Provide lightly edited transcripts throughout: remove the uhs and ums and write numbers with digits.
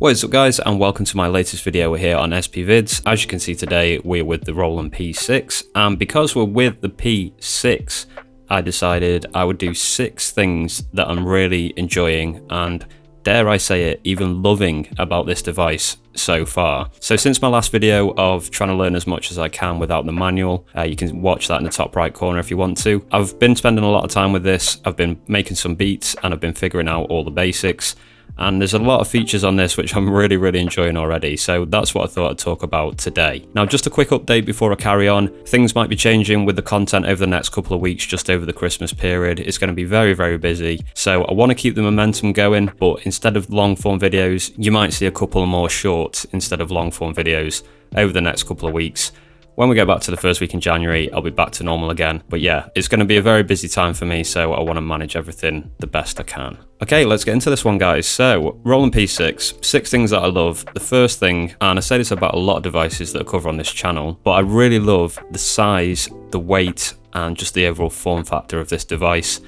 What is up guys, and welcome to my latest video here on SP Vids. As you can see today, we're with the Roland P-6, and because we're with the P-6, I decided I would do 6 things that I'm really enjoying and, dare I say it, even loving about this device so far. So since my last video of trying to learn as much as I can without the manual, you can watch that in the top right corner if you want to. I've been spending a lot of time with this, I've been making some beats and I've been figuring out all the basics. And there's a lot of features on this which I'm really enjoying already, so that's what I thought I'd talk about today. Now, just a quick update before I carry on. Things might be changing with the content over the next couple of weeks, just over the Christmas period. It's going to be very busy, so I want to keep the momentum going, but instead of long form videos, you might see a couple more short instead of long form videos over the next couple of weeks. When we get back to the first week in January, I'll be back to normal again. But yeah, it's going to be a very busy time for me, so I want to manage everything the best I can. Okay, let's get into this one, guys. So, Roland P-6, 6 things that I love. The first thing, and I say this about a lot of devices that I cover on this channel, but I really love the size, the weight, and just the overall form factor of this device.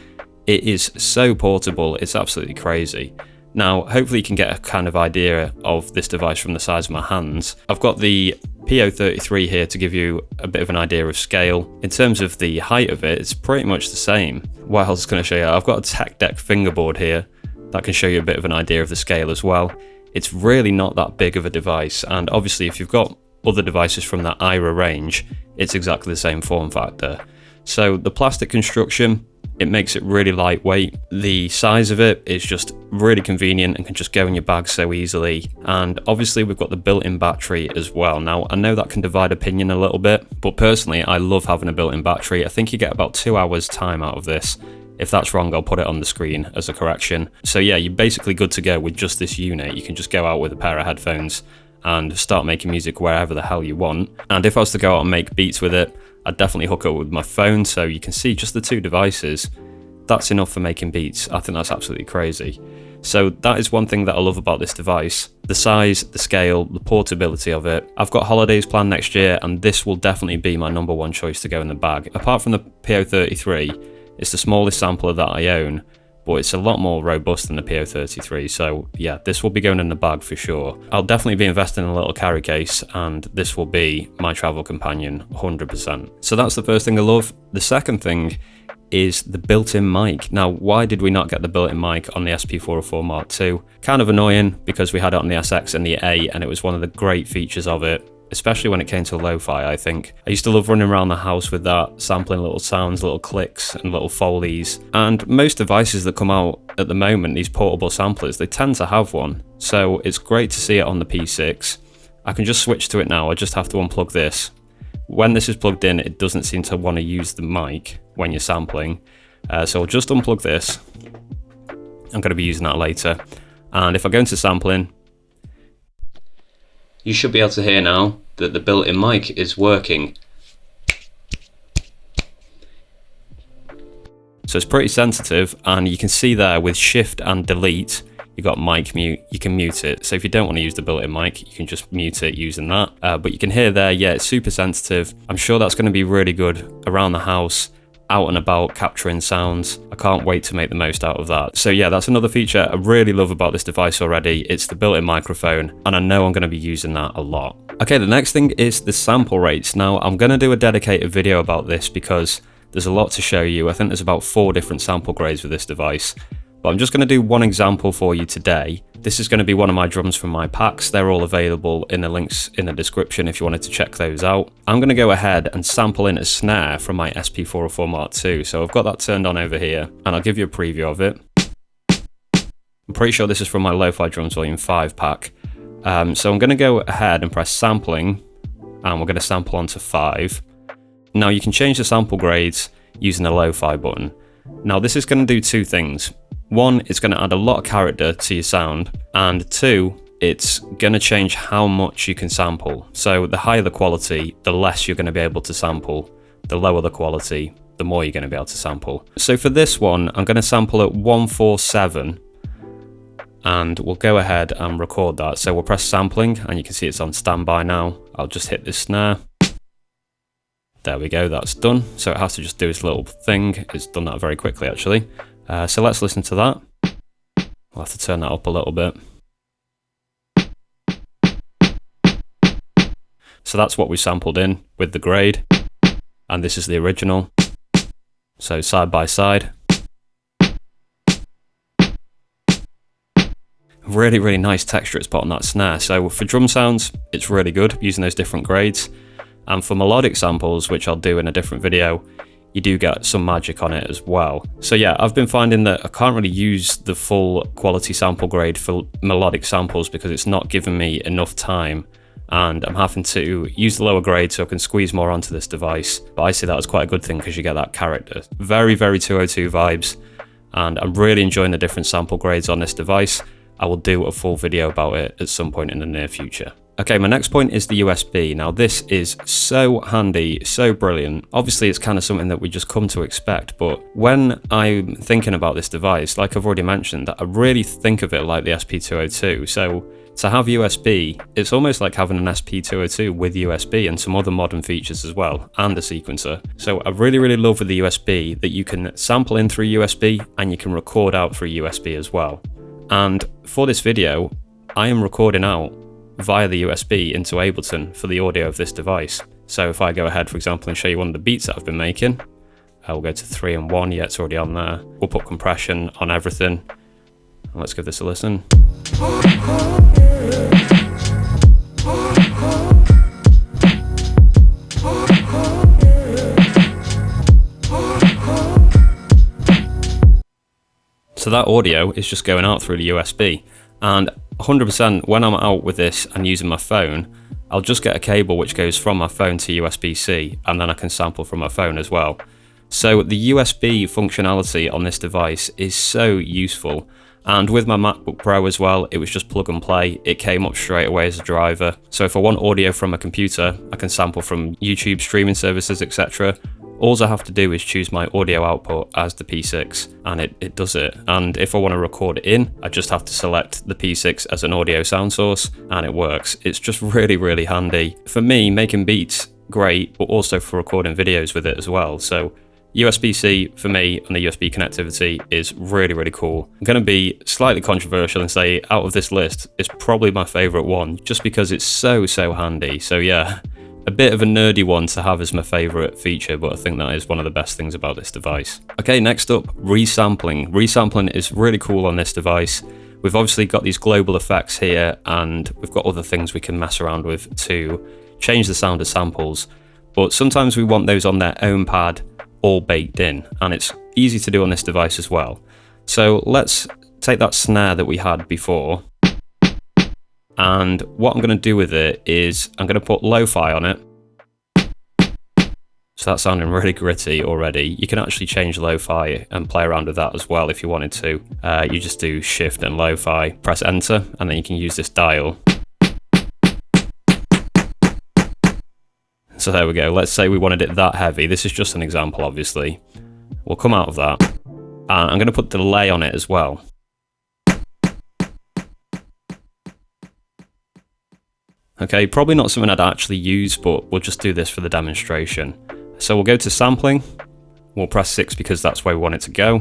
It is so portable, it's absolutely crazy. Now, hopefully you can get a kind of idea of this device from the size of my hands. I've got the P033 here to give you a bit of an idea of scale. In terms of the height of it, it's pretty much the same. What else can I show you? I've got a Tech Deck fingerboard here that can show you a bit of an idea of the scale as well. It's really not that big of a device, and obviously if you've got other devices from that IRA range, it's exactly the same form factor. So the plastic construction, it makes it really lightweight. The size of it is just really convenient and can just go in your bag so easily. And obviously we've got the built-in battery as well. Now, I know that can divide opinion a little bit, but personally I love having a built-in battery. I think you get about 2 hours time out of this. If that's wrong, I'll put it on the screen as a correction. So yeah, you're basically good to go with just this unit. You can just go out with a pair of headphones and start making music wherever the hell you want. And if I was to go out and make beats with it, I'd definitely hook up with my phone, so you can see just the 2 devices. That's enough for making beats. I think that's absolutely crazy. So that is one thing that I love about this device. The size, the scale, the portability of it. I've got holidays planned next year, and this will definitely be my #1 choice to go in the bag. Apart from the P033, it's the smallest sampler that I own, but it's a lot more robust than the P033, so yeah, this will be going in the bag for sure. I'll definitely be investing in a little carry case, and this will be my travel companion 100%. So that's the first thing I love. The second thing is the built-in mic. Now, why did we not get the built-in mic on the SP404 Mark II? Kind of annoying, because we had it on the SX and the A, and it was one of the great features of it, especially when it came to lo-fi, I think. I used to love running around the house with that, sampling little sounds, little clicks, and little Foleys. And most devices that come out at the moment, these portable samplers, they tend to have one. So it's great to see it on the P6. I can just switch to it now, I just have to unplug this. When this is plugged in, it doesn't seem to want to use the mic when you're sampling. So I'll just unplug this. I'm going to be using that later. And if I go into sampling, you should be able to hear now that the built-in mic is working. So it's pretty sensitive, and you can see there with shift and delete, you got mic mute, you can mute it. So if you don't want to use the built-in mic, you can just mute it using that. But you can hear there, yeah, it's super sensitive. I'm sure that's going to be really good around the house, out and about, capturing sounds. I can't wait to make the most out of that. So yeah, that's another feature I really love about this device already. It's the built-in microphone, and I know I'm going to be using that a lot. Okay, the next thing is the sample rates. Now, I'm going to do a dedicated video about this because there's a lot to show you. I think there's about 4 different sample grades with this device. But I'm just going to do one example for you today. This is going to be one of my drums from my packs. They're all available in the links in the description if you wanted to check those out. I'm going to go ahead and sample in a snare from my SP404 Mark II. So I've got that turned on over here, and I'll give you a preview of it. I'm pretty sure this is from my Lo-Fi Drums Volume 5 pack. So I'm going to go ahead and press sampling, and we're going to sample onto 5. Now you can change the sample grades using the Lo-Fi button. Now this is going to do 2 things. 1, it's going to add a lot of character to your sound, and 2, it's going to change how much you can sample. So the higher the quality, the less you're going to be able to sample. The lower the quality, the more you're going to be able to sample. So for this one, I'm going to sample at 147, and we'll go ahead and record that. So we'll press sampling, and you can see it's on standby now. I'll just hit this snare. There we go, that's done. So it has to just do its little thing. It's done that very quickly, actually. So let's listen to that. I'll have to turn that up a little bit. So that's what we sampled in with the grade. And this is the original. So side by side. Really, really nice texture it's put on that snare. So for drum sounds, it's really good using those different grades. And for melodic samples, which I'll do in a different video, you do get some magic on it as well. So yeah, I've been finding that I can't really use the full quality sample grade for melodic samples because it's not giving me enough time. And I'm having to use the lower grade so I can squeeze more onto this device. But I see that as quite a good thing because you get that character. Very, very 202 vibes. And I'm really enjoying the different sample grades on this device. I will do a full video about it at some point in the near future. Okay, my next point is the USB. Now this is so handy, so brilliant. Obviously it's kind of something that we just come to expect, but when I'm thinking about this device, like I've already mentioned, I really think of it like the SP202. So to have USB, it's almost like having an SP202 with USB and some other modern features as well, and a sequencer. So I really, really love with the USB that you can sample in through USB and you can record out through USB as well. And for this video, I am recording out via the USB into Ableton for the audio of this device. So if I go ahead, for example, and show you one of the beats that I've been making, we'll go to 3 and 1, yeah, it's already on there. We'll put compression on everything. And let's give this a listen. So that audio is just going out through the USB. And 100% when I'm out with this and using my phone, I'll just get a cable which goes from my phone to USB-C, and then I can sample from my phone as well. So the USB functionality on this device is so useful. And with my MacBook Pro as well, it was just plug and play. It came up straight away as a driver. So if I want audio from a computer, I can sample from YouTube streaming services, etc. All I have to do is choose my audio output as the P6 and it does it. And if I want to record it in, I just have to select the P6 as an audio sound source and it works. It's just really, really handy. For me, making beats, great, but also for recording videos with it as well. So USB-C for me and the USB connectivity is really, really cool. I'm going to be slightly controversial and say out of this list, it's probably my favorite one just because it's so, so handy. So yeah. A bit of a nerdy one to have as my favourite feature, but I think that is one of the best things about this device. Okay, next up, resampling. Resampling is really cool on this device. We've obviously got these global effects here, and we've got other things we can mess around with to change the sound of samples. But sometimes we want those on their own pad, all baked in, and it's easy to do on this device as well. So let's take that snare that we had before. And what I'm going to do with it is I'm going to put lo-fi on it. So that's sounding really gritty already. You can actually change lo-fi and play around with that as well if you wanted to. You just do shift and lo-fi, press enter, and then you can use this dial. So there we go. Let's say we wanted it that heavy. This is just an example, obviously. We'll come out of that. And I'm going to put delay on it as well. Okay, probably not something I'd actually use, but we'll just do this for the demonstration. So we'll go to sampling, we'll press 6 because that's where we want it to go,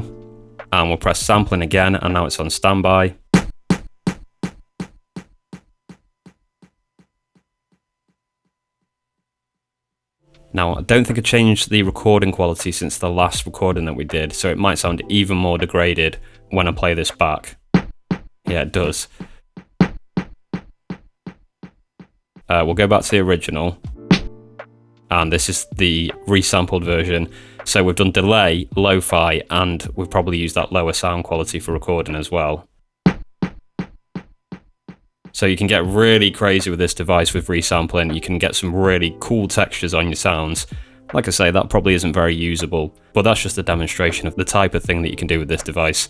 and we'll press sampling again, and now it's on standby. Now, I don't think I changed the recording quality since the last recording that we did, so it might sound even more degraded when I play this back. Yeah, it does. We'll go back to the original, and this is the resampled version. So we've done delay, lo-fi, and we've probably used that lower sound quality for recording as well. So you can get really crazy with this device with resampling. You can get some really cool textures on your sounds. Like I say, that probably isn't very usable, but that's just a demonstration of the type of thing that you can do with this device.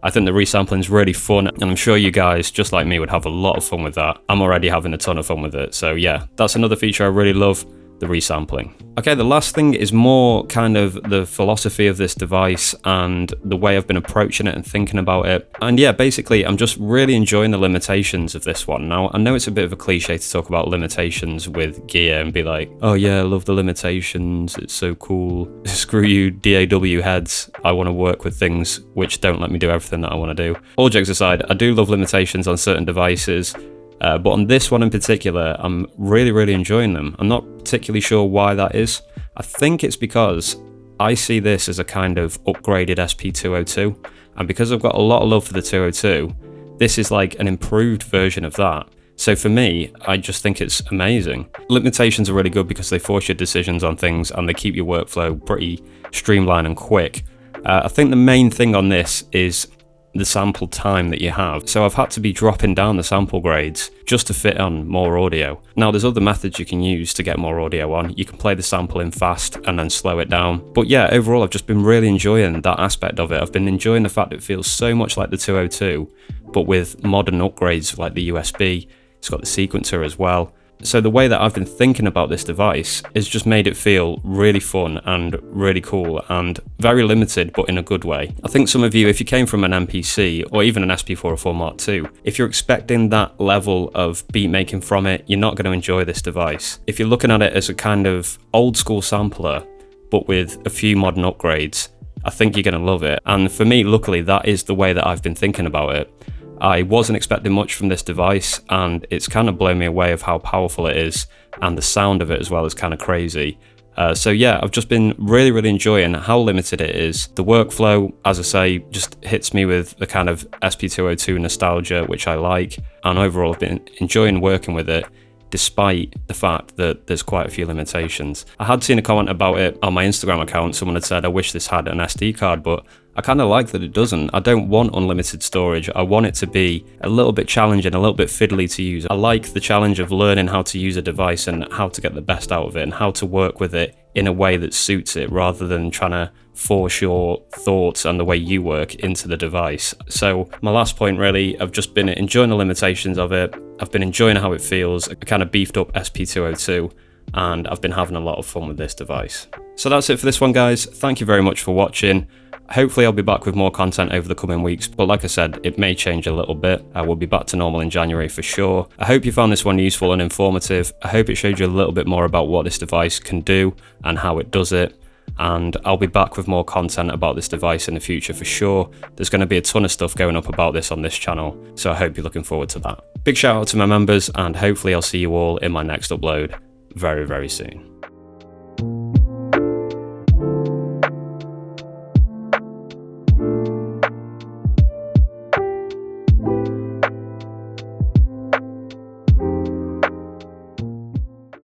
I think the resampling is really fun, and I'm sure you guys, just like me, would have a lot of fun with that. I'm already having a ton of fun with it, so yeah, that's another feature I really love, the resampling. Okay, the last thing is more kind of the philosophy of this device and the way I've been approaching it and thinking about it. And yeah, basically, I'm just really enjoying the limitations of this one. Now, I know it's a bit of a cliche to talk about limitations with gear and be like, oh yeah, I love the limitations, it's so cool. Screw you, DAW heads. I want to work with things which don't let me do everything that I want to do. All jokes aside, I do love limitations on certain devices. But on this one in particular, I'm really enjoying them. I'm not particularly sure why that is. I think it's because I see this as a kind of upgraded SP202, and because I've got a lot of love for the 202, this is like an improved version of that. So for me, I just think it's amazing. Limitations are really good because they force your decisions on things and they keep your workflow pretty streamlined and quick. I think the main thing on this is the sample time that you have. So I've had to be dropping down the sample grades just to fit on more audio. Now there's other methods you can use to get more audio on. You can play the sample in fast and then slow it down. But yeah, overall I've just been really enjoying that aspect of it. I've been enjoying the fact it feels so much like the 202, but with modern upgrades like the USB. It's got the sequencer as well. So the way that I've been thinking about this device has just made it feel really fun and really cool and very limited, but in a good way. I think some of you, if you came from an MPC or even an SP404 Mark II, if you're expecting that level of beat making from it, you're not going to enjoy this device. If you're looking at it as a kind of old school sampler, but with a few modern upgrades, I think you're going to love it. And for me, luckily, that is the way that I've been thinking about it. I wasn't expecting much from this device, and it's kind of blown me away of how powerful it is, and the sound of it as well is kind of crazy. So yeah, I've just been really enjoying how limited it is. The workflow, as I say, just hits me with the kind of SP202 nostalgia, which I like, and overall I've been enjoying working with it, despite the fact that there's quite a few limitations. I had seen a comment about it on my Instagram account. Someone had said, I wish this had an SD card, but I kind of like that it doesn't. I don't want unlimited storage. I want it to be a little bit challenging, a little bit fiddly to use. I like the challenge of learning how to use a device and how to get the best out of it and how to work with it in a way that suits it, rather than trying to force your thoughts and the way you work into the device. So my last point, really, I've just been enjoying the limitations of it. I've been enjoying how it feels, a kind of beefed up SP202, and I've been having a lot of fun with this device. So that's it for this one, guys. Thank you very much for watching. Hopefully I'll be back with more content over the coming weeks, but like I said, it may change a little bit. I will be back to normal in January for sure. I hope you found this one useful and informative. I hope it showed you a little bit more about what this device can do and how it does it. And I'll be back with more content about this device in the future for sure. There's going to be a ton of stuff going up about this on this channel, so I hope you're looking forward to that. Big shout out to my members, and hopefully I'll see you all in my next upload very soon.